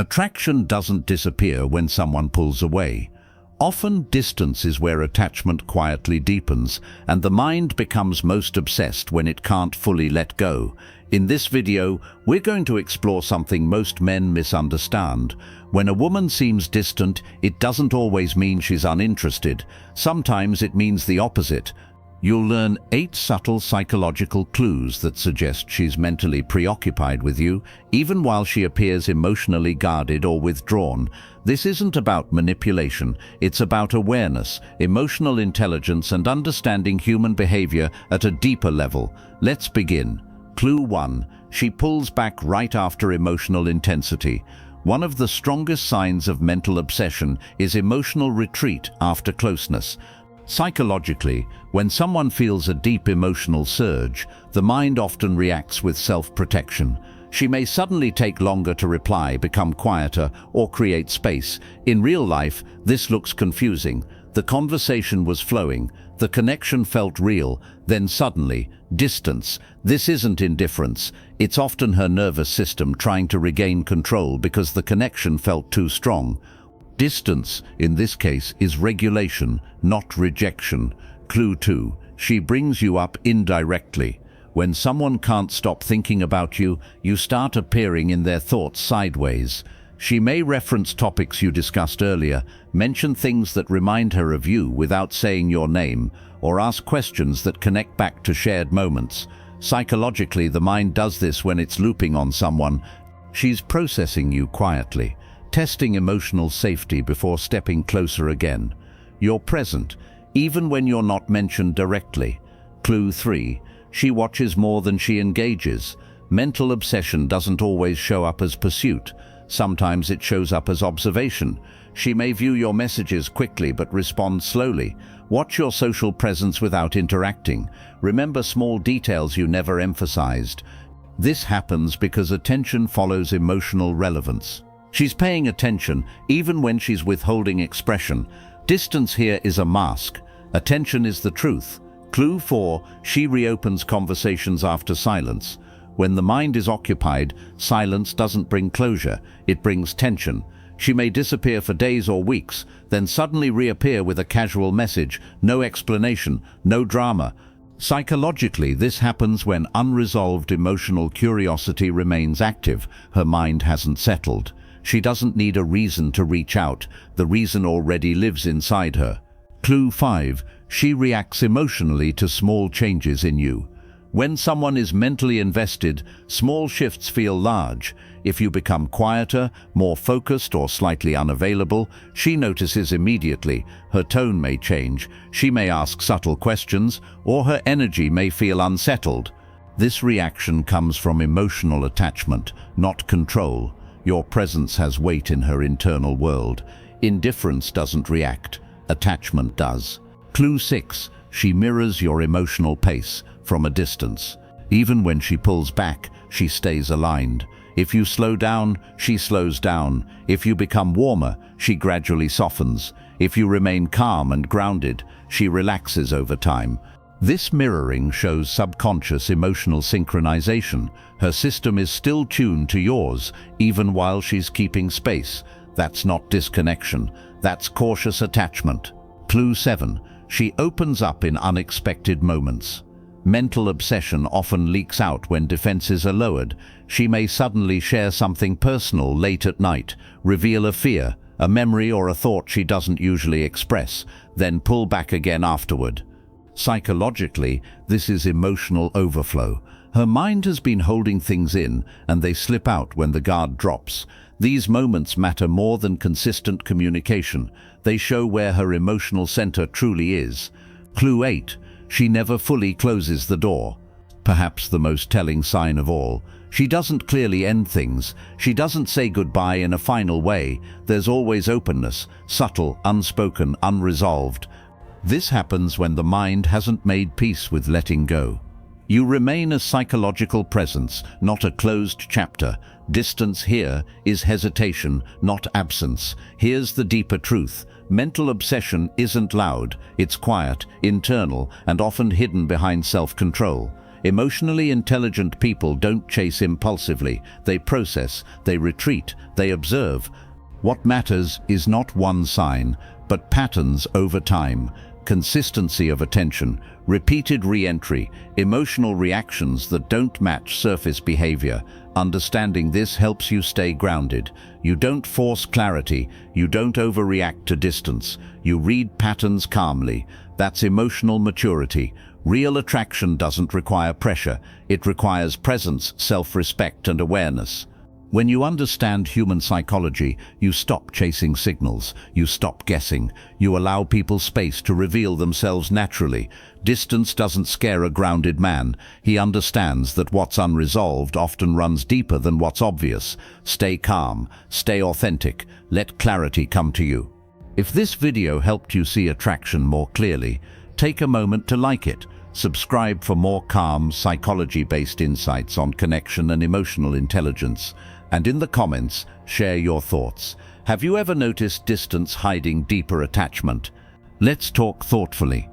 Attraction doesn't disappear when someone pulls away. Often, distance is where attachment quietly deepens, and the mind becomes most obsessed when it can't fully let go. In this video, we're going to explore something most men misunderstand. When a woman seems distant, it doesn't always mean she's uninterested. Sometimes it means the opposite. You'll learn 8 subtle psychological clues that suggest she's mentally preoccupied with you, even while she appears emotionally guarded or withdrawn. This isn't about manipulation, it's about awareness, emotional intelligence, and understanding human behavior at a deeper level. Let's begin. Clue 1. She pulls back right after emotional intensity. One of the strongest signs of mental obsession is emotional retreat after closeness. Psychologically, when someone feels a deep emotional surge, the mind often reacts with self-protection. She may suddenly take longer to reply, become quieter, or create space. In real life, this looks confusing. The conversation was flowing, the connection felt real, then suddenly, distance. This isn't indifference. It's often her nervous system trying to regain control because the connection felt too strong. Distance, in this case, is regulation, not rejection. Clue 2. She brings you up indirectly. When someone can't stop thinking about you, you start appearing in their thoughts sideways. She may reference topics you discussed earlier, mention things that remind her of you without saying your name, or ask questions that connect back to shared moments. Psychologically, the mind does this when it's looping on someone. She's processing you quietly, testing emotional safety before stepping closer again. You're present, even when you're not mentioned directly. Clue 3. She watches more than she engages. Mental obsession doesn't always show up as pursuit. Sometimes it shows up as observation. She may view your messages quickly but respond slowly. Watch your social presence without interacting. Remember small details you never emphasized. This happens because attention follows emotional relevance. She's paying attention even when she's withholding expression. Distance here is a mask. Attention is the truth. Clue 4. She reopens conversations after silence. When the mind is occupied, silence doesn't bring closure, it brings tension. She may disappear for days or weeks, then suddenly reappear with a casual message, no explanation, no drama. Psychologically, this happens when unresolved emotional curiosity remains active. Her mind hasn't settled. She doesn't need a reason to reach out. The reason already lives inside her. Clue 5. She reacts emotionally to small changes in you. When someone is mentally invested, small shifts feel large. If you become quieter, more focused, or slightly unavailable, she notices immediately. Her tone may change. She may ask subtle questions, or her energy may feel unsettled. This reaction comes from emotional attachment, not control. Your presence has weight in her internal world. Indifference doesn't react. Attachment does. Clue 6. She mirrors your emotional pace from a distance. Even when she pulls back, she stays aligned. If you slow down, she slows down. If you become warmer, she gradually softens. If you remain calm and grounded, she relaxes over time. This mirroring shows subconscious emotional synchronization. Her system is still tuned to yours, even while she's keeping space. That's not disconnection. That's cautious attachment. Clue 7. She opens up in unexpected moments. Mental obsession often leaks out when defenses are lowered. She may suddenly share something personal late at night, reveal a fear, a memory, or a thought she doesn't usually express, then pull back again afterward. Psychologically, this is emotional overflow. Her mind has been holding things in, and they slip out when the guard drops. These moments matter more than consistent communication. They show where her emotional center truly is. Clue 8. She never fully closes the door. Perhaps the most telling sign of all. She doesn't clearly end things. She doesn't say goodbye in a final way. There's always openness, subtle, unspoken, unresolved. This happens when the mind hasn't made peace with letting go. You remain a psychological presence, not a closed chapter. Distance here is hesitation, not absence. Here's the deeper truth. Mental obsession isn't loud, it's quiet, internal, and often hidden behind self-control. Emotionally intelligent people don't chase impulsively. They process, they retreat, they observe. What matters is not one sign, but patterns over time, consistency of attention, repeated re-entry, emotional reactions that don't match surface behavior. Understanding this helps you stay grounded. You don't force clarity, you don't overreact to distance. You read patterns calmly. That's emotional maturity. Real attraction doesn't require pressure. It requires presence, self-respect, and awareness. When you understand human psychology, you stop chasing signals, you stop guessing, you allow people space to reveal themselves naturally. Distance doesn't scare a grounded man. He understands that what's unresolved often runs deeper than what's obvious. Stay calm, stay authentic, let clarity come to you. If this video helped you see attraction more clearly, take a moment to like it. Subscribe for more calm, psychology-based insights on connection and emotional intelligence. And in the comments, share your thoughts. Have you ever noticed distance hiding deeper attachment? Let's talk thoughtfully.